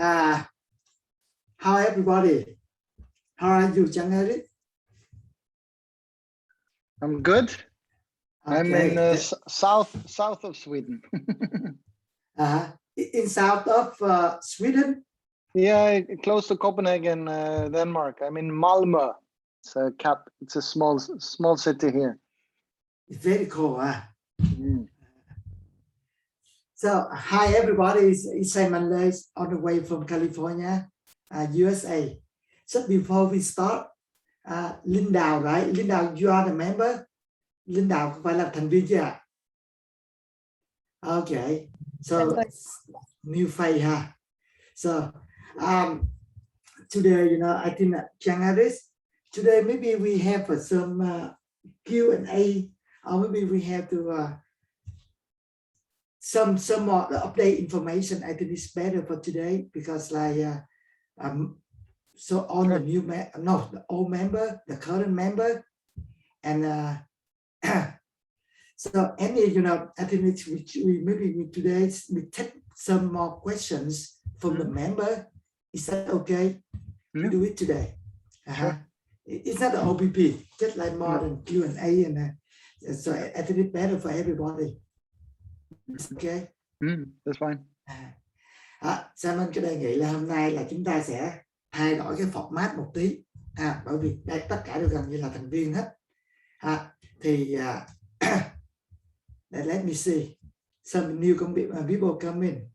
How everybody? How are you, January? I'm good. Okay. I'm in south of Sweden. In south of Sweden? Yeah, close to Copenhagen, Denmark. I'm in Malmö. It's a small city here. It's very cool, huh? So, hi everybody, it's Simon Lace on the way from California, USA. So before we start, Linh Đào, right? Linh Đào, you are the member? Linh Đào có phải là thành viên chưa ạ? Okay, so new face, huh? So today, I think January, today maybe we have some Q&A, or maybe we have to some more update information. I think it's better for today because so on the new the old member, the current member, and so any I think we today we take some more questions from the member. Is that okay? We do it today. Sure. It's not the OPP, just like more than Q&A, and so I think it's better for everybody. It's okay. That's fine. Simon cái đề nghị là hôm nay là chúng ta sẽ thay đổi cái format một tí, bởi vì đây tất cả đều gần như là thành viên hết. Thì let me see some new people come in.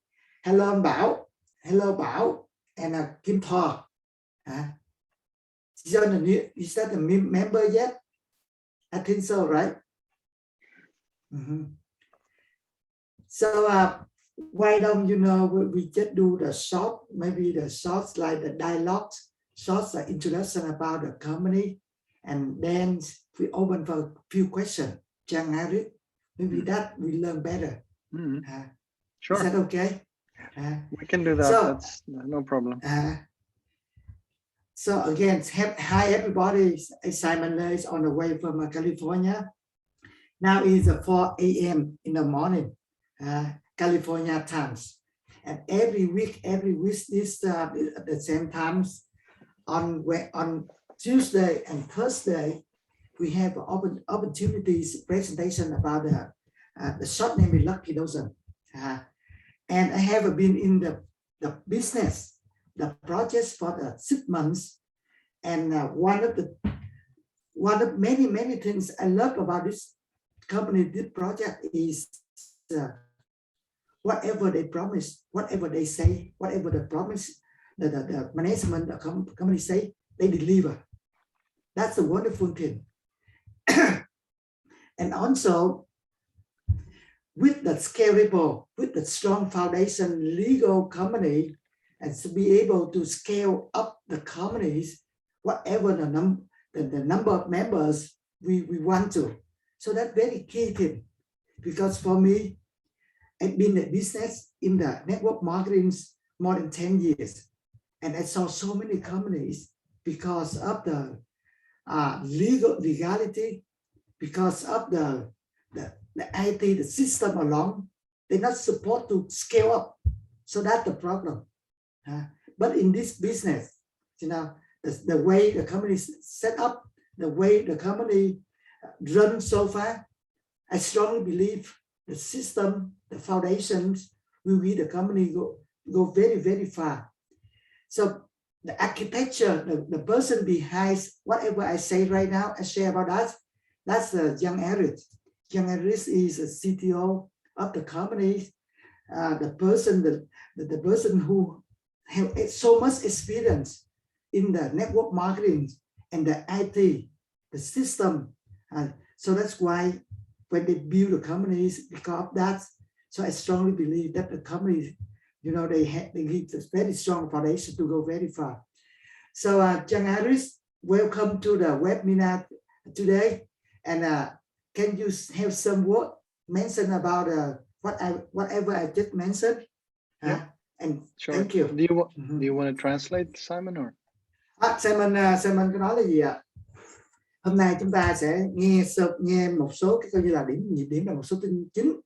Hello anh Bảo, hello Bảo, and Kim Thor. Is that the member yet? I think so, right? So why don't we just do the short, maybe the shorts like the dialogue, shorts like introduction about the company, and then we open for a few questions. January, maybe that we learn better. Sure. Is that okay? We can do that. So, that's no problem. So again, hi everybody. Simon Lace on the way from California. Now it's 4 a.m. in the morning. California times, and every week this at the same times on Tuesday and Thursday we have opportunities presentation about the short name with LuckyDozens, and I have been in the business, the projects for the 6 months, and one of many things I love about this company, this project is whatever they promise, whatever they say, whatever the promise, the management, the company say, they deliver. That's a wonderful thing. And also, with the scalable, with the strong foundation legal company, and to be able to scale up the companies, whatever the number of members we want to. So that's very key thing, because for me, I've been in business in the network marketing more than 10 years. And I saw so many companies because of the legality, because of the IT, the system alone, they're not supposed to scale up. So that's the problem. But in this business, the way the company is set up, the way the company runs so far, I strongly believe the system, the foundations will be the company go very, very far. So the architecture, the person behind whatever I say right now, I share about that. That's Young Eric. Young Eric is a CTO of the company. The person who have so much experience in the network marketing and the IT, the system. So that's why when they build the companies, because of that, so I strongly believe that the companies, they give a very strong foundation to go very far. So, Young Harris, welcome to the webinar today. And can you have some word mention about whatever I just mentioned? Yeah. And sure. Thank you. Do you want to translate, Simon, or? Simon có nói là gì ạ? Hôm nay chúng ta sẽ nghe một số cái coi như là điểm là một số tin chính.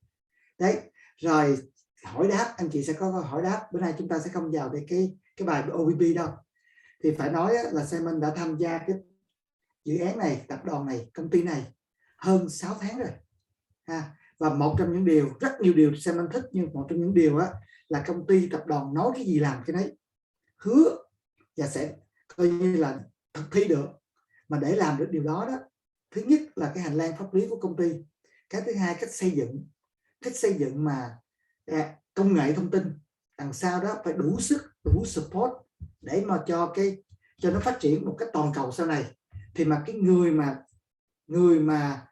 Đấy, rồi hỏi đáp, anh chị sẽ có hỏi đáp. Bữa nay chúng ta sẽ không vào cái bài OPP đâu. Thì phải nói là Simon đã tham gia cái dự án này, tập đoàn này, công ty này hơn 6 tháng rồi. Và một trong những điều, rất nhiều điều Simon thích, nhưng một trong những điều là công ty tập đoàn nói cái gì làm cái đấy, hứa và sẽ coi như là thực thi được. Mà để làm được điều đó thứ nhất là cái hành lang pháp lý của công ty, cái thứ hai cách xây dựng mà công nghệ thông tin đằng sau đó phải đủ sức, đủ support để mà cho nó phát triển một cách toàn cầu sau này. Thì mà cái người mà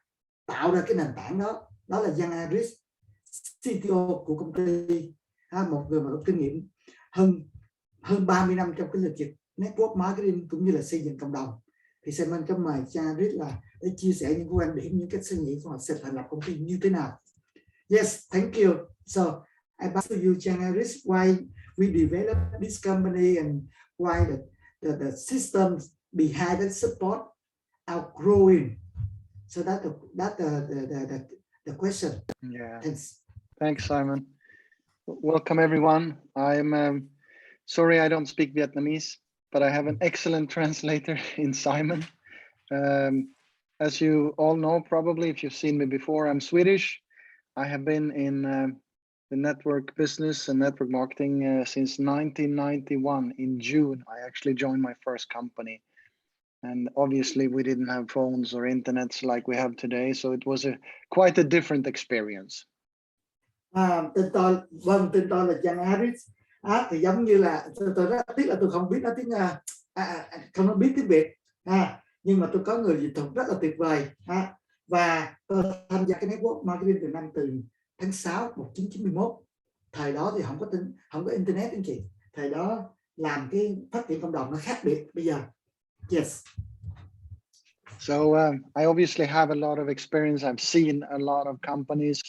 tạo ra cái nền tảng đó là Giang Aris, CTO của công ty, một người mà có kinh nghiệm hơn 30 năm trong cái lĩnh vực network marketing cũng như là xây dựng cộng đồng. Thì Simon có mời Giang Aris là để chia sẻ những quan điểm, những cái suy nghĩ của họ sẽ thành lập công ty như thế nào. Yes, thank you. So I pass to you, Giang Aris, why we developed this company and why the systems behind that support are growing. So that's the question. Yeah. Thanks. Thanks, Simon. Welcome, everyone. I'm sorry I don't speak Vietnamese, but I have an excellent translator in Simon. As you all know, probably, if you've seen me before, I'm Swedish. I have been in the network business and network marketing since 1991. In June, I actually joined my first company. And obviously we didn't have phones or internets like we have today. So it was quite a different experience. Tên tôi là Giang Aris. Thì giống như là tôi rất tiếc là tôi không biết nói tiếng không biết tiếng Việt. Nhưng mà tôi có người dịch thuật rất là tuyệt vời. Và tôi tham gia cái network marketing từ tháng 6 1991. Thời đó thì không có internet anh chị. Thời đó làm cái phát triển cộng đồng nó khác biệt bây giờ. Yes. So I obviously have a lot of experience. I've seen a lot of companies.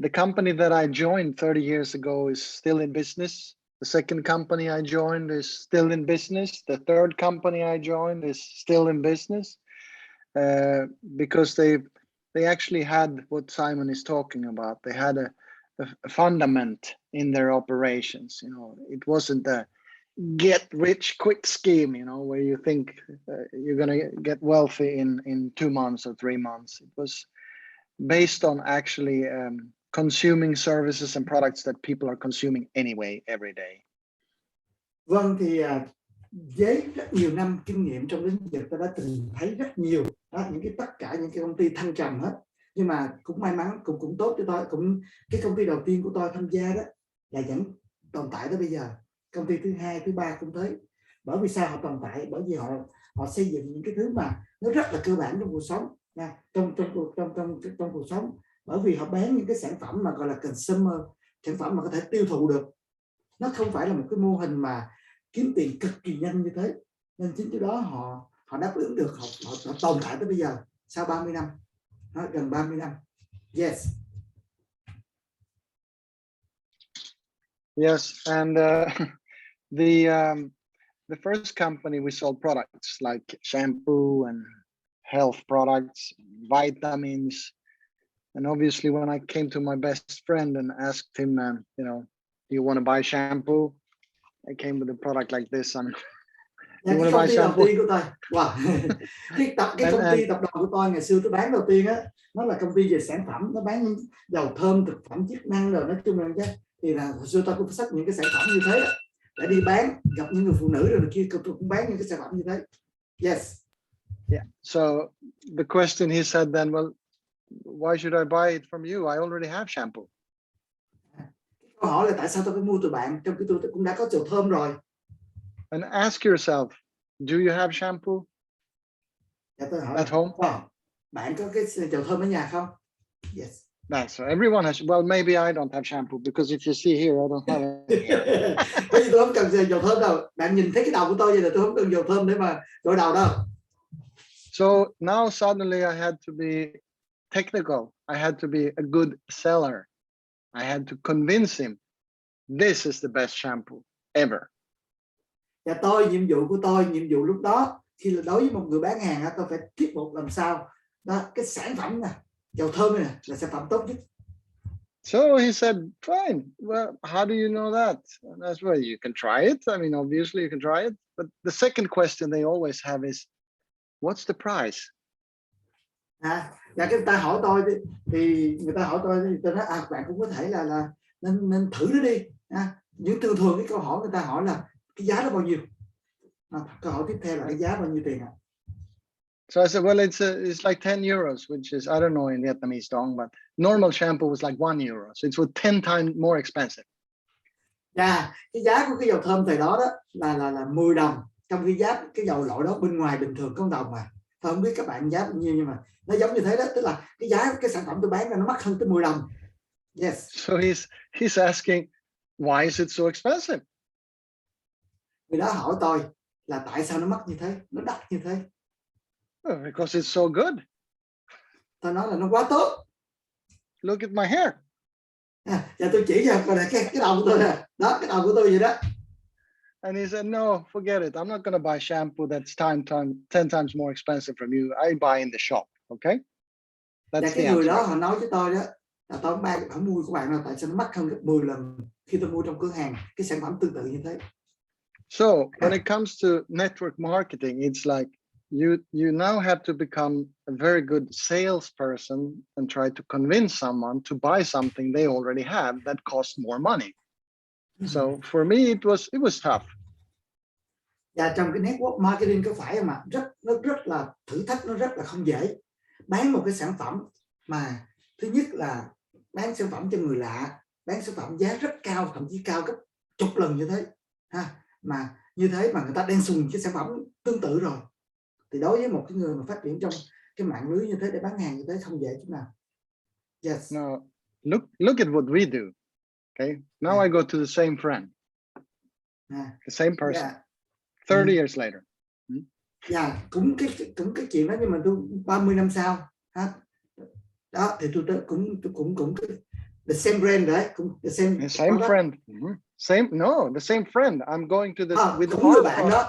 The company that I joined 30 years ago is still in business. The second company I joined is still in business. The third company I joined is still in business because they actually had what Simon is talking about. They had a fundament in their operations. You know, it wasn't a get rich quick scheme, you know, where you think you're going to get wealthy in 2 months or 3 months. It was based on actually consuming services and products that people are consuming anyway every day. Vâng, thì với rất nhiều năm kinh nghiệm trong lĩnh vực, tôi đã từng thấy rất nhiều tất cả những cái công ty thăng trầm hết. Nhưng mà cũng may mắn, cũng tốt cho tôi. Cái công ty đầu tiên của tôi tham gia đó là vẫn tồn tại tới bây giờ. Công ty thứ hai, thứ ba cũng tới. Bởi vì sao họ tồn tại? Bởi vì họ xây dựng những cái thứ mà nó rất là cơ bản trong cuộc sống, trong cuộc sống. Bởi vì họ bán những cái sản phẩm mà gọi là consumer, sản phẩm mà có thể tiêu thụ được. Nó không phải là một cái mô hình mà kiếm tiền cực kỳ nhanh như thế. Nên chính từ đó họ đáp ứng được, họ tồn tại tới bây giờ sau 30 năm, gần 30 năm. Yes. Yes, and the first company we sold products like shampoo and health products, vitamins, and obviously when I came to my best friend and asked him, you know, do you want to buy shampoo? I came with a product like this. Cái công ty đầu tiên của tôi, cái công ty tập đoàn của tôi ngày xưa tôi bán đầu tiên nó là công ty về sản phẩm, nó bán những dầu thơm, thực phẩm chức năng rồi, nói chung là thì là hồi xưa tôi cũng xách những cái sản phẩm như thế để đi bán, gặp những người phụ nữ rồi kia tôi cũng bán những cái sản phẩm như thế. Yes. Yeah. So the question he said then, well, why should I buy it from you? I already have shampoo. Câu hỏi là tại sao tôi phải mua từ bạn trong khi tôi cũng đã có dầu thơm rồi. And ask yourself, do you have shampoo at home? Bạn có cái dầu thơm ở nhà không? Yes. So everyone has. Well, maybe I don't have shampoo because if you see here, I don't have it. Bởi vì tôi không cần dầu thơm đâu. Bạn nhìn thấy cái đầu của tôi vậy là tôi không cần dầu thơm để mà gội đầu đâu. So now suddenly I had to be technical. I had to be a good seller. I had to convince him this is the best shampoo ever. Và nhiệm vụ lúc đó khi là đối với một người bán hàng, tôi phải thuyết phục làm sao đó cái sản phẩm này, dầu thơm này là sản phẩm tốt nhất. So he said, fine. Well, how do you know that? And that's well, you can try it. I mean, obviously you can try it. But the second question they always have is, what's the price? Và cái người ta hỏi tôi thì người ta hỏi tôi nói bạn cũng có thể là nên thử nó đi. Những thường cái câu hỏi người ta hỏi là cái giá đó bao nhiêu. Câu hỏi tiếp theo là cái giá bao nhiêu tiền ạ? So I said, well, it's like 10 euros, which is, I don't know in Vietnamese dong, but normal shampoo was like 1 euro. So it's 10 times more expensive. Cái giá của cái dầu thơm thời đó là 10 đồng. Trong khi giá cái dầu loại đó bên ngoài bình thường có 1 đồng mà. Tôi không biết các bạn giá bao nhiêu nhưng mà nó giống như thế đó. Tức là cái giá cái sản phẩm tôi bán ra nó mắc hơn tới 10 đồng. Yes. So he's asking, why is it so expensive? Người đó hỏi tôi là tại sao nó mắc như thế, nó đắt như thế. Because it's so good. Tôi nói là nó quá tốt. Look at my hair. Và tôi chỉ cho cái đầu của tôi nè. Đó, cái đầu của tôi vậy đó. And he said, no, forget it. I'm not going to buy shampoo that's 10 times more expensive from you. I buy in the shop. Okay? Và cái người đó họ nói với tôi đó là tôi không mua của bạn nào, tại sao nó mắc hơn gấp 10 lần khi tôi mua trong cửa hàng cái sản phẩm tương tự như thế. So when it comes to network marketing, it's like you now have to become a very good salesperson and try to convince someone to buy something they already have that costs more money. So for me, it was tough. Và trong cái network marketing có phải mà nó rất là thử thách, nó rất là không dễ. Bán một cái sản phẩm mà thứ nhất là bán sản phẩm cho người lạ, bán sản phẩm giá rất cao, thậm chí cao gấp chục lần như thế, mà như thế mà người ta đang dùng cái sản phẩm tương tự rồi, thì đối với một cái người mà phát triển trong cái mạng lưới như thế để bán hàng như thế không dễ chút nào. Yes. Now look at what we do. Okay. Now I go to the same friend, the same person, 30 years later. Cũng cái chuyện đó, nhưng mà tôi 30 năm sau đó thì tôi cũng the same brand đấy, cũng the same friend. The same friend. I'm going to the with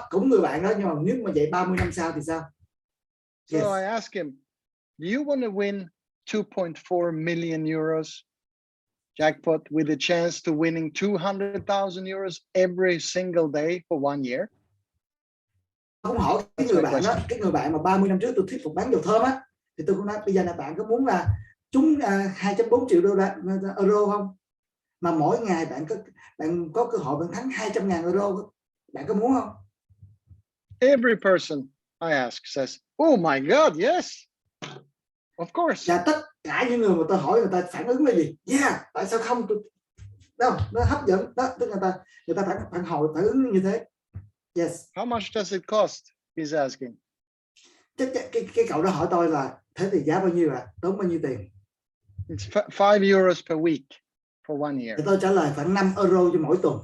cũng người bạn đó, nhưng mà nếu mà vậy 30 năm sau thì sao? So I asked him, do you want to win 2.4 million euros jackpot with a chance to winning 200,000 euros every single day for 1 year? Không hỏi cái người bạn đó, cái người bạn mà 30 năm trước tôi thuyết phục bán dầu thơm á, thì tôi cũng nói bây giờ là bạn có muốn là trúng 2.4 triệu euro không? Mà mỗi ngày bạn có cơ hội bạn thắng 200.000 euro, bạn có muốn không? Every person I ask says, oh my God, yes, of course. Và tất cả những người mà tôi hỏi người ta phản ứng là gì? Yeah, tại sao không? Đâu, nó hấp dẫn đó, tức người ta phản ứng như thế. Yes. How much does it cost? He's asking. Cái cậu đó hỏi tôi là thế thì giá bao nhiêu ạ? Tốn bao nhiêu tiền? It's 5 euros per week for 1 year. Thì tôi trả lời khoảng 5 euro cho mỗi tuần.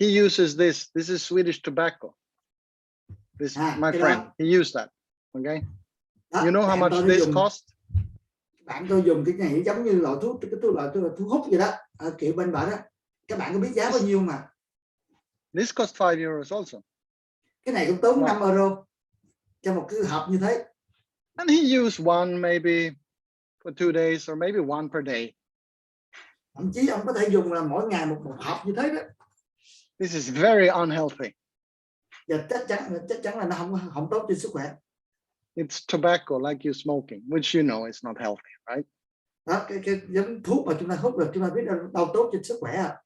He uses this. This is Swedish tobacco. This my friend. Đó. He used that. Okay. Đó, you know how much this cost? Bạn tôi dùng cái này giống như loại thuốc, loại thuốc hút vậy đó, kiểu bên bển đó. Các bạn có biết giá bao nhiêu mà? This cost 5 euros also. Cái này cũng tốn 5 euro cho một cái hộp như thế. And he used one maybe for 2 days or maybe one per day. Thậm chí ông có thể dùng là mỗi ngày một hộp như thế đó. This is very unhealthy. Và chắc chắn là nó không tốt cho sức khỏe. It's tobacco like you smoking, which you know is not healthy, right? Đó, cái giống thuốc mà chúng ta hút được, chúng ta biết đâu tốt cho sức khỏe à.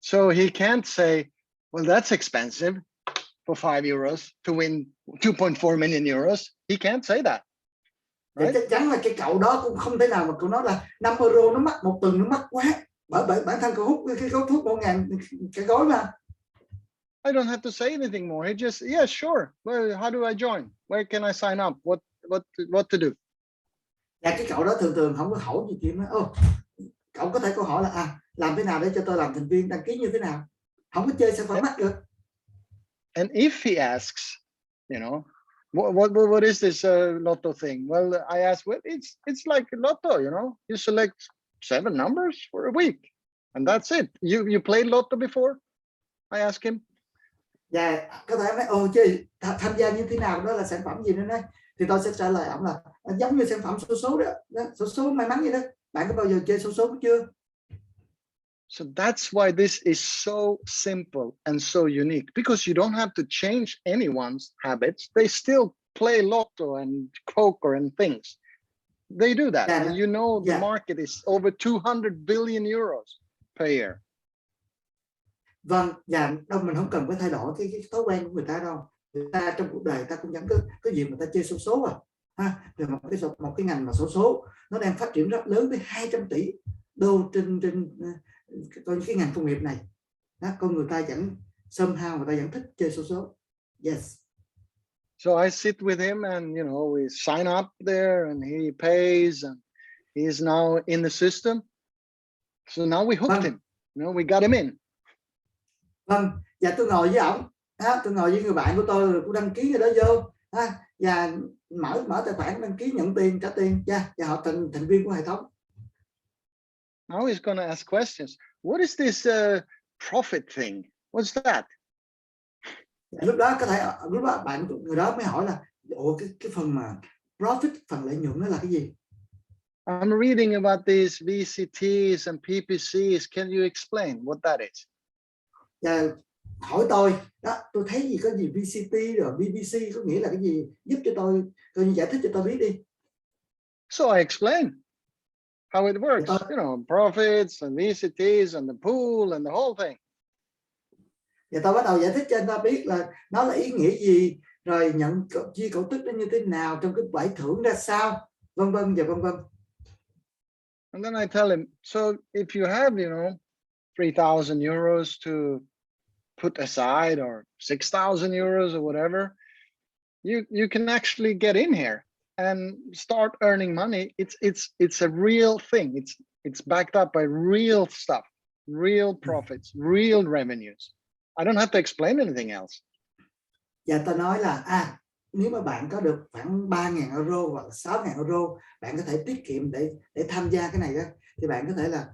So he can't say, well, that's expensive for 5 euros to win 2.4 million euros. He can't say that. Right? Chắc chắn là cái cậu đó cũng không thể nào mà cậu nói là 5 euro nó mắc một tuần, nó mắc quá. Bởi bản thân cậu hút cái gói thuốc 1.000 cái gói mà. I don't have to say anything more. He just, yeah, sure. Well, how do I join? Where can I sign up? What to do? Và cái cậu đó thường không có hỏi gì chuyện đó. Cậu có thể câu hỏi là làm thế nào để cho tôi làm thành viên, đăng ký như thế nào? Không có chơi sản phẩm mắc được. And if he asks, you know, what is this lotto thing? Well, I ask, well, it's like a lotto, you know. You select 7 numbers for a week, and that's it. You played lotto before? I ask him. Và có thể nói chứ tham gia như thế nào, đó là sản phẩm gì nữa đấy. thì tôi sẽ trả lời ổng là giống như sản phẩm xổ số đó, xổ số may mắn vậy đó. Bạn có bao giờ chơi xổ số chưa? So that's why this is so simple and so unique, because you don't have to change anyone's habits. They still play lotto and poker and things. They do that. Yeah, And you know the yeah. market is over 200 billion euros per year. Vâng, và đâu mình không cần phải thay đổi cái thói quen của người ta đâu. Người ta trong cuộc đời ta cũng vẫn có gì mà ta chơi xổ số à. Ha, rồi một cái ngành mà xổ số nó đang phát triển rất lớn tới 200 tỷ đô trên cái ngành công nghiệp này. Đó, con người ta vẫn somehow người ta vẫn thích chơi xổ số. Yes. So I sit with him and, you know, we sign up there and he pays and he is now in the system. So now we hooked him, you know, we got him in. Vâng, và tôi ngồi với ổng, tôi ngồi với người bạn của tôi rồi cũng đăng ký người đó vô, và mở tài khoản đăng ký nhận tiền, trả tiền, và họ thành viên của hệ thống. Now he's going to ask questions. What is this profit thing? What's that? Lúc đó người đó mới hỏi là cái phần mà profit, phần lợi nhuận nó là cái gì? I'm reading about these VCTs and PPCs. Can you explain what that is? Và hỏi tôi thấy có gì VCT rồi BBC có nghĩa là cái gì, giúp cho tôi coi như giải thích cho tôi biết đi. So I explain how it works, you know, profits and VCTs and the pool and the whole thing. Và tôi bắt đầu giải thích cho anh ta biết là nó là ý nghĩa gì, rồi nhận chia cổ tức nó như thế nào, trong cái bãi thưởng ra sao, vân vân và vân vân. And then I tell him, so if you have, you know, 3,000 euros to put aside or 6,000 euros or whatever, you can actually get in here and start earning money. It's a real thing. It's backed up by real stuff, real profits, real revenues. I don't have to explain anything else. Và ta nói là nếu mà bạn có được khoảng 3.000 euro hoặc 6.000 euro, bạn có thể tiết kiệm để tham gia cái này đó, thì bạn có thể là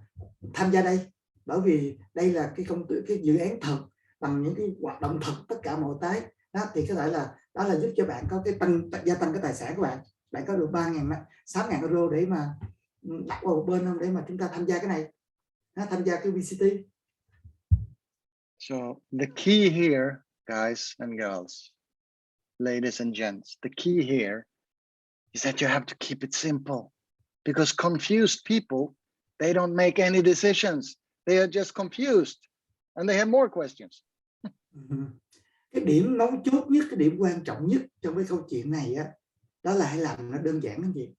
tham gia đây, bởi vì đây là cái dự án thật, bằng những cái hoạt động thật, tất cả mọi cái đó, thì có thể là đó là giúp cho bạn có cái gia tăng cái tài sản của bạn. Bạn có được 6.000 euro để mà đặt vào một bên không, để mà chúng ta tham gia cái này, tham gia cái VCT. So the key here, guys and girls, ladies and gents, the key here is that you have to keep it simple, because confused people, they don't make any decisions. They are just confused and they have more questions. Cái điểm mấu chốt nhất, cái điểm quan trọng nhất trong cái câu chuyện này đó là hãy làm nó đơn giản, cái gì?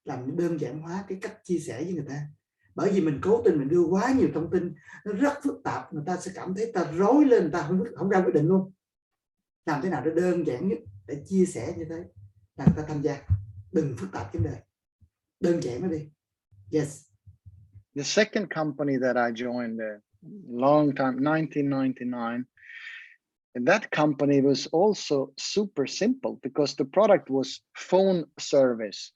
Làm nó đơn giản hóa cái cách chia sẻ với người ta. Bởi vì mình cố tình mình đưa quá nhiều thông tin, nó rất phức tạp, người ta sẽ cảm thấy ta rối lên, người ta không ra quyết định luôn. Làm thế nào để đơn giản nhất để chia sẻ như thế là người ta tham gia. Đừng phức tạp vấn đề, đơn giản nó đi. Yes. The second company that I joined a long time, 1999, and that company was also super simple because the product was phone service.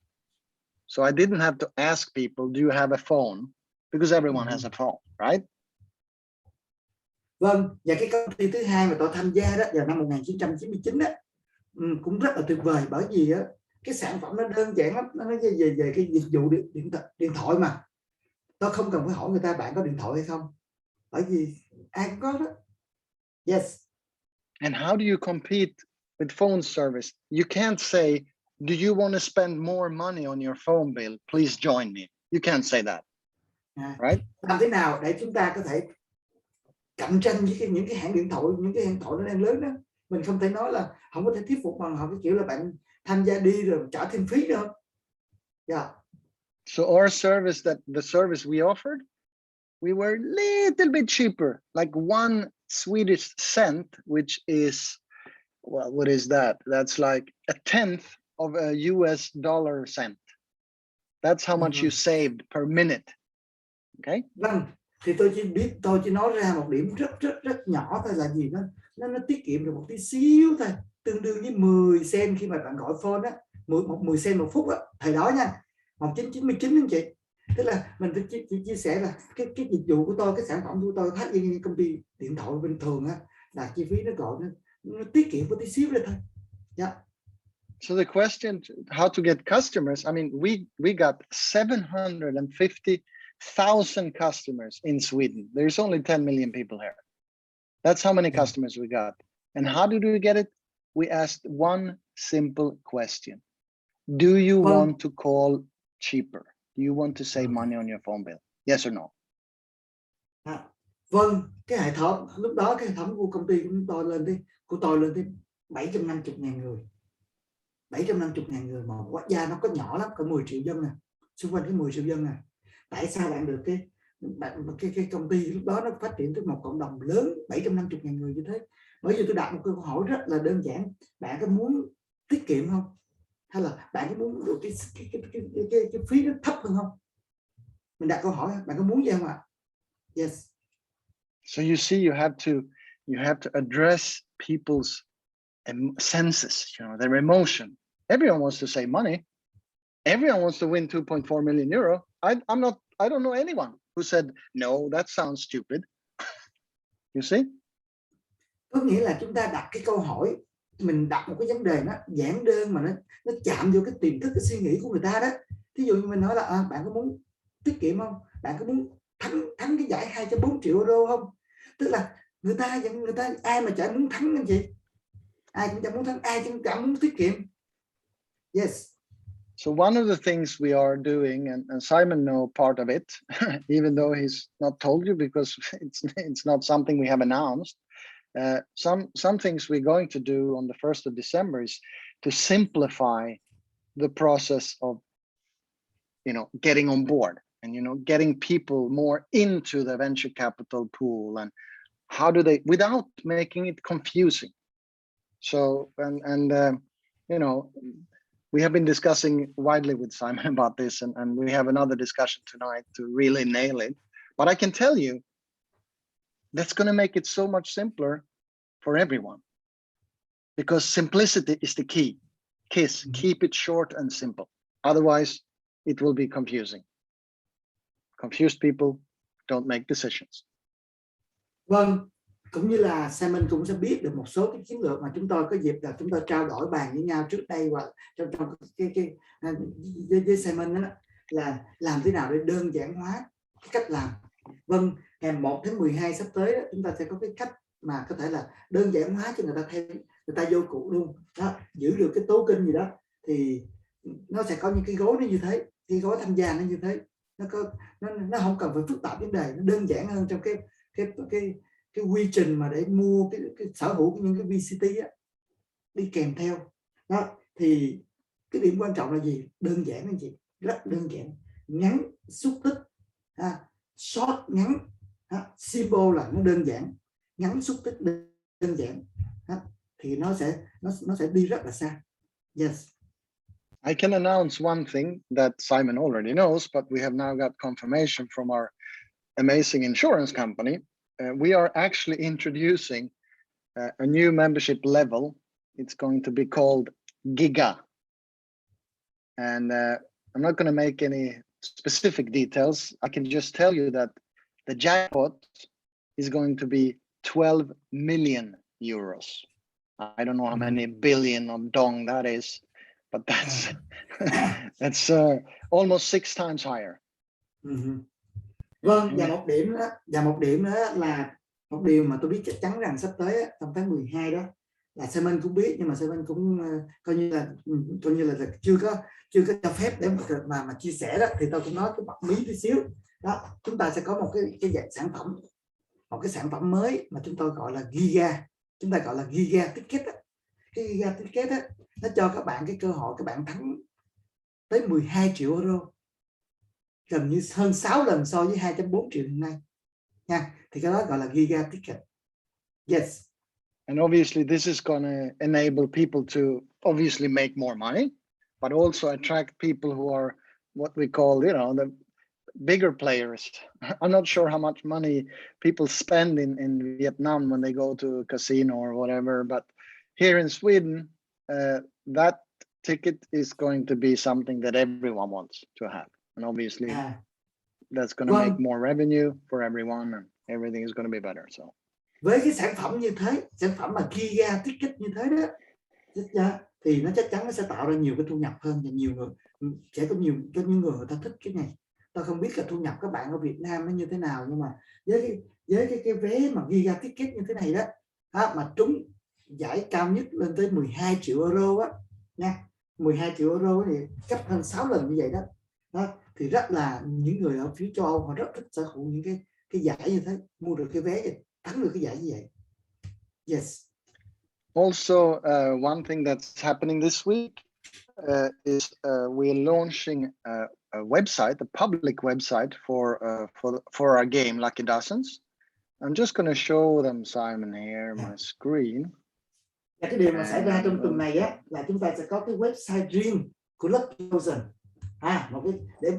So I didn't have to ask people, do you have a phone? Because everyone has a phone, right? Vâng, và cái công ty thứ hai mà tôi tham gia đó vào năm 1999 đó, cũng rất là tuyệt vời, bởi vì cái sản phẩm nó đơn giản lắm, nó nói về cái dịch vụ điện thoại mà. Tôi không cần phải hỏi người ta bạn có điện thoại hay không, bởi vì ai cũng có đó. Yes. And how do you compete with phone service? You can't say, do you want to spend more money on your phone bill? Please join me. You can't say that, right? Làm thế nào để chúng ta có thể cạnh tranh với những cái hãng điện thoại, nó đang lớn đó. Mình không thể nói là không có thể thuyết phục bằng họ cái kiểu là bạn tham gia đi rồi trả thêm phí đâu. Yeah. So our service, the service we offered, we were a little bit cheaper, like 1 Swedish cent, which is, well, what is that? That's like a tenth of a US dollar cent. That's how much you saved per minute. Okay? Vâng, thì tôi chỉ nói ra một điểm rất nhỏ thôi, là gì, nó tiết kiệm được một tí xíu thôi, tương đương với 10 cent khi mà bạn gọi phone á, 10 cent một phút á, thời đó nha, 1999 anh chị. Tức là mình phải chia sẻ là cái dịch vụ của tôi, cái sản phẩm của tôi khác như công ty điện thoại bình thường á, là chi phí nó gọi nó tiết kiệm có tí xíu đây thôi. Yeah. So the question, how to get customers? I mean, we got 750,000 customers in Sweden. There's only 10 million people here. That's how many customers we got. And how did we get it? We asked one simple question. Do you want to call cheaper? Do you want to save money on your phone bill? Yes or no? Vâng, cái hệ thống lúc đó cái hệ thống của công ty của tôi lên tới 750.000 người. 750.000 người mà quốc gia nó có nhỏ lắm, có 10 triệu dân nè, xung quanh cái 10 triệu dân nè. Tại sao bạn được cái công ty lúc đó nó phát triển tới một cộng đồng lớn 750.000 người như thế? Bởi vì tôi đặt một câu hỏi rất là đơn giản, bạn có muốn tiết kiệm không? Hay là bạn có muốn được cái phí nó thấp hơn không? Mình đặt câu hỏi, bạn có muốn gì không ạ? Yes. So you see, you have to address people's senses, their emotion. Everyone wants to save money. Everyone wants to win 2.4 million euro. I don't know anyone who said no, that sounds stupid. You see? Có nghĩa là chúng ta đặt cái câu hỏi, mình đặt một cái vấn đề nó giản đơn mà nó chạm vô cái tiềm thức, cái suy nghĩ của người ta đó. Thí dụ như mình nói là bạn có muốn tiết kiệm không? Bạn có muốn thắng cái giải 2.4 triệu euro không? Tức là người ta ai mà chả muốn thắng anh chị? Ai cũng chả muốn thắng, ai cũng chả muốn tiết kiệm. Yes. So one of the things we are doing, and Simon knows part of it, even though he's not told you because it's not something we have announced. Some things we're going to do on the 1st of December is to simplify the process of, getting on board and, getting people more into the venture capital pool, and how do they, without making it confusing. So, we have been discussing widely with Simon about this, and we have another discussion tonight to really nail it. But I can tell you, that's going to make it so much simpler for everyone, because simplicity is the key. Keep it short and simple. Otherwise, it will be confusing. Confused people don't make decisions. Vâng, cũng như là Simon cũng sẽ biết được một số cái chiến lược mà chúng tôi có dịp là chúng tôi trao đổi bàn với nhau trước đây, và trong cái với Simon đó là làm thế nào để đơn giản hóa cái cách làm. Vâng, ngày 1 tháng 12 sắp tới đó, chúng ta sẽ có cái cách mà có thể là đơn giản hóa cho người ta vô cụ luôn đó, giữ được cái tố kinh gì đó, thì nó sẽ có những cái gói nó như thế, cái gói tham gia nó như thế, nó không cần phải phức tạp vấn đề, nó đơn giản hơn trong cái quy trình mà để mua cái sở hữu những cái VCT á, đi kèm theo đó. Thì cái điểm quan trọng là gì? Đơn giản anh chị, rất đơn giản, ngắn, xúc tích, short ngắn, simple là nó đơn giản, ngắn xúc tích đơn giản, thì nó sẽ đi rất là xa. Yes. I can announce one thing that Simon already knows, but we have now got confirmation from our amazing insurance company. We are actually introducing a new membership level. It's going to be called Giga. And I'm not going to make any specific details. I can just tell you that the jackpot is going to be 12 million euros. I don't know how many billion of dong that is, but that's almost 6 times higher. Vâng, và một điểm nữa là một điều mà tôi biết chắc chắn rằng sắp tới trong tháng 12 đó là Simon cũng biết, nhưng mà Simon cũng coi như là chưa có cho phép để mà chia sẻ đó, thì tôi cũng nói cái bật mí tí xíu đó. Chúng ta sẽ có một cái dạng sản phẩm, một cái sản phẩm mới mà chúng tôi gọi là Giga, chúng ta gọi là Giga Ticket đó. Cái Giga Ticket đó, nó cho các bạn cái cơ hội các bạn thắng tới 12 triệu euro, gần như hơn 6 lần so với 2.4 triệu hiện nay nha. Thì cái đó gọi là Giga Ticket. Yes. And obviously this is going to enable people to obviously make more money, but also attract people who are what we call, the bigger players. I'm not sure how much money people spend in Vietnam when they go to a casino or whatever, but here in Sweden, that ticket is going to be something that everyone wants to have. And obviously that's going to make more revenue for everyone, and everything is going to be better. So với cái sản phẩm như thế, sản phẩm mà Giga Ticket như thế đó, thì nó chắc chắn nó sẽ tạo ra nhiều cái thu nhập hơn, và nhiều người sẽ có những người ta thích cái này. Tôi không biết là thu nhập các bạn ở Việt Nam nó như thế nào, nhưng mà với cái vé mà Giga Ticket như thế này đó, mà trúng giải cao nhất lên tới 12 triệu euro á nha, 12 triệu euro thì gấp hơn 6 lần như vậy đó. Thì rất là những người ở phía châu Âu họ rất thích sở hữu những cái giải như thế, mua được cái vé thắng được cái giải như vậy. Yes. Also, one thing that's happening this week is we're launching a website, a public website for our game LuckyDozens. I'm just going to show them, Simon, here my screen. Và cái điều mà xảy ra trong tuần này á là chúng ta sẽ có cái website riêng của LuckyDozens. Một cái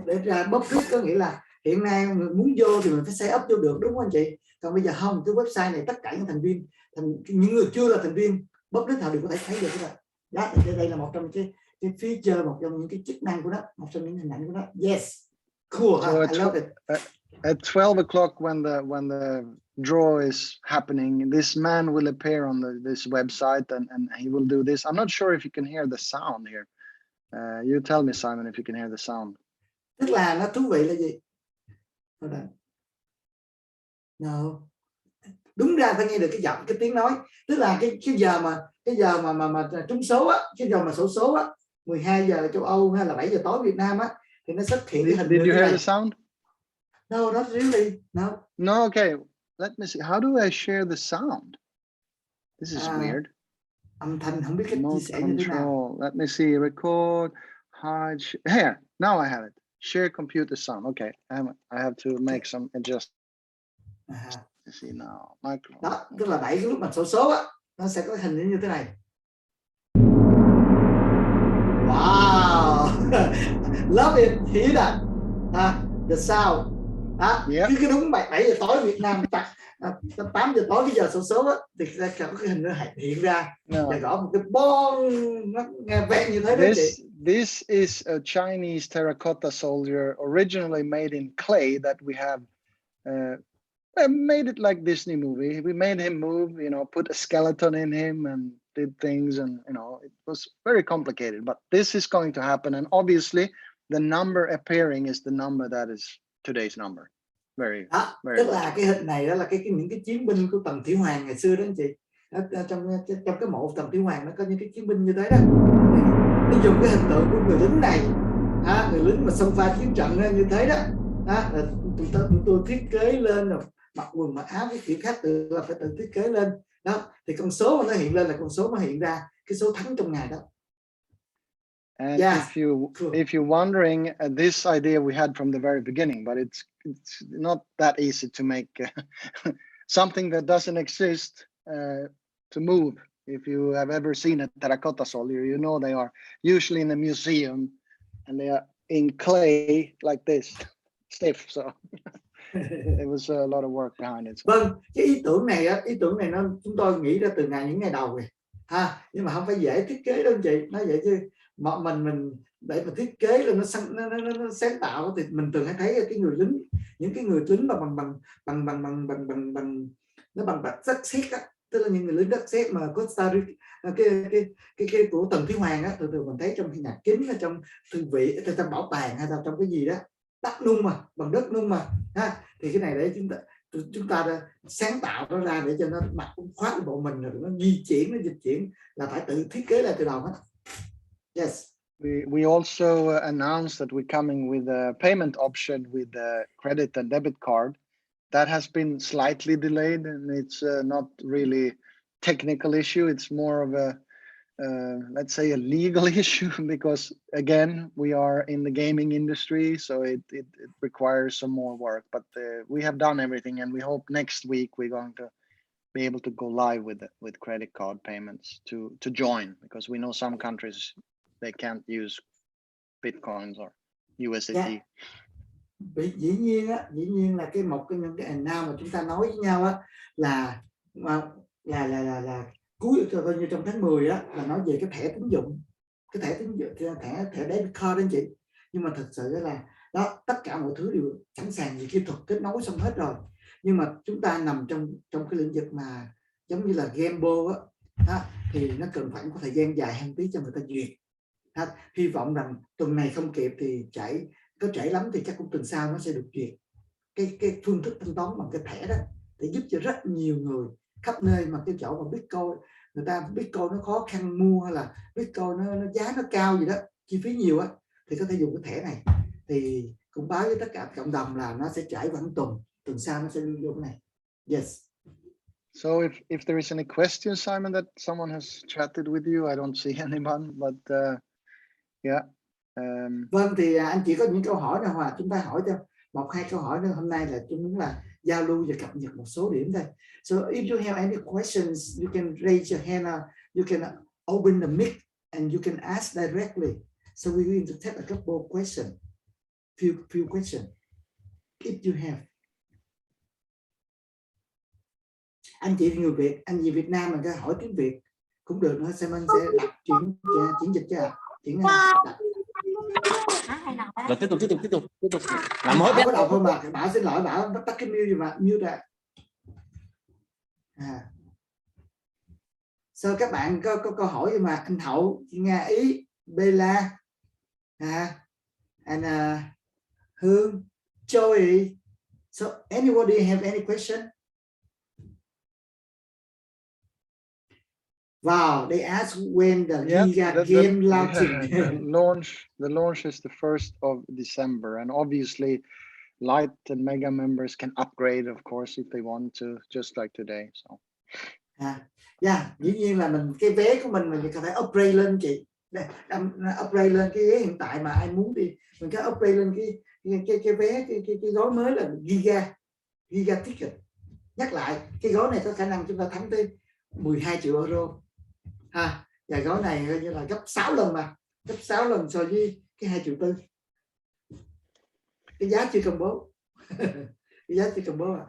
để ra public, có nghĩa là hiện nay người muốn vô thì mình phải set up vô được, đúng không anh chị? Còn bây giờ không, cái website này tất cả những thành viên, những người chưa là thành viên public họ đều có thể thấy được cái này. Đó, đây là một trong cái feature, một trong những cái chức năng của nó, một trong những hình ảnh của nó. Yes, cool. So I love it. At 12 o'clock when the draw is happening, this man will appear on this website and he will do this. I'm not sure if you can hear the sound here. You tell me, Simon, if you can hear the sound. Tức là nó thú vị là gì? No. Đúng ra phải nghe được cái giọng, cái tiếng nói. Tức là cái giờ mà trúng số á, cái giờ mà xổ số á, 12 giờ châu Âu hay là 7 giờ tối Việt Nam á, thì nó xuất hiện cái hình. Did you hear the sound? No, not really. No. No, okay. Let me see. How do I share the sound? This is weird. Âm thanh không biết cách chia sẻ như thế nào. Let me see. Record. Hide. Here. Now I have it. Share computer sound. Okay. I have to make some adjustments. Let's see now. Đó, tức là đẩy cái lúc mà xổ số á, nó sẽ có hình như thế này. Wow. Love it. Hear that. The sound. Yep. Cứ đúng 7 giờ tối Việt Nam, 8 giờ tối cái giờ xổ số á, thì sẽ có cái hình nó hiện ra. Để gõ một cái bong, nó nghe vẹn như thế đó chị. This is a Chinese terracotta soldier originally made in clay that we have made it like Disney movie. We made him move, put a skeleton in him and did things, and it was very complicated, but this is going to happen, and obviously the number appearing is the number that is today's number. Very tức là cái hình này đó là những cái chiến binh của Tần Thủy Hoàng ngày xưa đó anh chị. Trong cái mộ Tần Thủy Hoàng nó có những cái chiến binh như thế đó. Nó dùng cái hình tượng của người lính này, người lính mà xông pha chiến trận như thế đó. Tôi thiết kế lên rồi, mặc quần mặc áo cái kiểu khác là phải tự thiết kế lên. Đó, thì con số mà nó hiện lên là con số mà hiện ra cái số thắng trong ngày đó. And if you're wondering, this idea we had from the very beginning, but it's not that easy to make something that doesn't exist to move. If you have ever seen a terracotta soldier, you know they are usually in a museum and they are in clay like this, stiff. So there was a lot of work behind it. Vâng, cái ý tưởng này nó chúng tôi nghĩ ra từ những ngày đầu rồi. Nhưng mà không phải dễ thiết kế đâu anh chị, nói vậy chứ mình để mà thiết kế là nó sáng tạo thì mình thường hay thấy cái người lính, những cái người lính mà bằng bạc sắt sét á, tức là những người lính đất sét mà Costa Rica, cái của Tần Thủy Hoàng á, thường mình thấy trong nhà kính, ở trong thư viện, trong bảo tàng hay là trong cái gì đó, đất nung mà, bằng đất nung mà, thì cái này để chúng ta đã sáng tạo nó ra để cho nó mặc khoác bộ mình, rồi nó di chuyển, nó dịch chuyển là phải tự thiết kế lại từ đầu hết. Yes. We also announced that we're coming with a payment option with a credit and debit card. That has been slightly delayed, and it's not really technical issue. It's more of a let's say a legal issue, because again we are in the gaming industry, so it requires some more work. But we have done everything, and we hope next week we're going to be able to go live with credit card payments to join, because we know some countries they can't use Bitcoins or USDT. Yeah. Dĩ nhiên là một trong những cái nào mà chúng ta nói với nhau á là cuối coi như trong tháng 10 á, là nói về cái thẻ tín dụng, thẻ debit card đó anh chị. Nhưng mà thực sự là đó, tất cả mọi thứ đều sẵn sàng về kỹ thuật, kết nối xong hết rồi. Nhưng mà chúng ta nằm trong cái lĩnh vực mà giống như là gamble á, thì nó cần phải có thời gian dài hơn tí cho người ta duyệt. Hy vọng rằng tuần này không kịp thì có trễ lắm thì chắc cũng tuần sau nó sẽ được duyệt cái phương thức thanh toán bằng cái thẻ đó, để giúp cho rất nhiều người khắp nơi mà cái chỗ mà Bitcoin, người ta Bitcoin nó khó khăn mua, hay là Bitcoin nó giá nó cao gì đó, chi phí nhiều á, thì có thể dùng cái thẻ này. Thì cũng báo với tất cả cộng đồng là nó sẽ trải vào tuần sau nó sẽ vô cái này. Yes. So if there is any question, Simon, that someone has chatted with you, I don't see anyone, but yeah. Vâng, thì anh chị có những câu hỏi nào hoặc chúng ta hỏi cho 1-2 câu hỏi nữa. Hôm nay là tôi muốn là giao lưu và cập nhật một số điểm thôi. So if you have any questions, you can raise your hand, you can open the mic and you can ask directly. So we're going to take a couple of questions, few questions, if you have. Anh chị người Việt, anh chị Việt Nam mình có hỏi tiếng Việt cũng được nữa. Xem anh sẽ đặt chuyển dịch cho Rồi tiếp tục làm hết bắt đầu thôi mà. Bảo xin lỗi, bảo tắt cái mute mà mute ra. So các bạn có câu hỏi gì mà anh Hậu, chị Nga Ý, Bella, and Hương, Joey. So anybody have any question? Wow, they ask when the Giga game launching. The launch is the 1st of December, and obviously Lite and Mega members can upgrade, of course, if they want to, just like today. So. Dĩ nhiên là cái vé của mình có thể upgrade lên chị. Upgrade lên cái vé hiện tại mà ai muốn đi, mình có upgrade lên cái vé cái gói mới là Giga ticket. Nhắc lại, cái gói này có khả năng chúng ta thắng tới 12 triệu euro. Và gói này coi như là gấp 6 lần mà, gấp 6 lần so với cái 2,4 triệu. Cái giá chưa công bố. Cái giá chưa công bố à.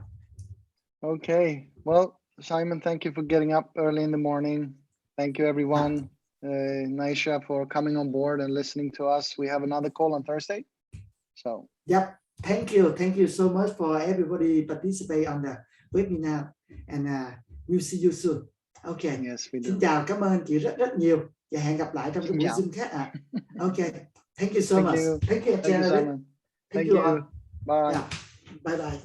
Okay, well, Simon, thank you for getting up early in the morning. Thank you, everyone. Naisha, for coming on board and listening to us. We have another call on Thursday. So. Yep. Thank you so much for everybody participate on the webinar, and we'll see you soon. Okay. Yes, we do. Xin chào, cảm ơn chị rất nhiều và hẹn gặp lại trong cái buổi Zoom khác ạ. Okay. Thank you so much. Thank you, Simon. Thank you. Bye. Yeah. Bye bye.